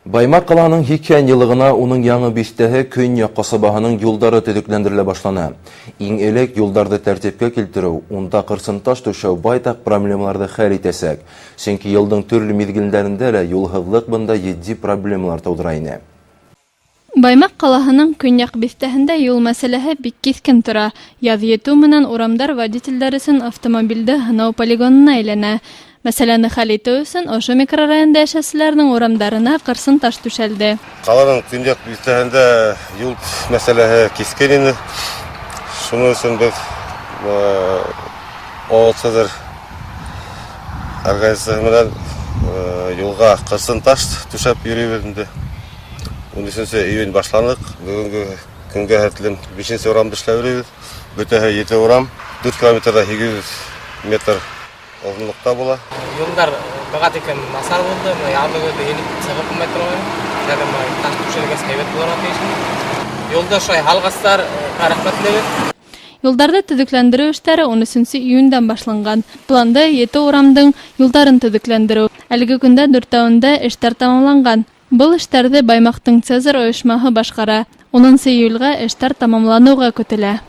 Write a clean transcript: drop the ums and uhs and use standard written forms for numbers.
Баймак каланың хикән йылыгына уның яңы бистәһе Көньяк касабаһының юлдары төзекләндерелә башлана. Иң элек юлдарды тәртипкә килтерү, унда кырсынташ түшәү байтак проблемаларны хәл итәсәк. Чөнки елның төрле мизгелләрендә дә юлһызлык бында җитди проблемалар тудыра ине. Баймак калаһының Көньяк бистәһендә юл мәсьәләһе бик кискен тора. Яз етү менән урамдар водительләр өчен автомобильдә һынау полигонына әйләнә. Мәсьәләне хәл итү өчен ошо микрорайонда яшәүчеләрнең урамдарына кырсын таш түшәлде. Каланың Көньяк бистәһендә юл мәсьәләһе кискен ине. Шуның өчен без Олсадыр организация менән юлга кырсын таш түшәп йөрибез инде. 13 июнь башланык. Бүгенге көнгә хәтлем 5 урамда эшләүбез. Бөтәһе 7 урам, 4 километрда 800 метр Озынлыкта була. Юлдар бөгәтекен насар булды. Ягъмәгә дәйелеп сәгать метр ой. Ягъм таш түшәргә сәбәп булар тиеш. Юлда шулай халгастар рәхмәтле. Юлдарды төзекләндерү эшләре 13 июньдән башланган. Планда 7 урамдың юлдарын төзекләндерү. Әлеге көндә 4тәвендә эшләр тәмамланган. Бұл эшләрне Баймактың Цезарь оешмаһы башкара. 10 июльгә эшләр тәмамлануга көтелә.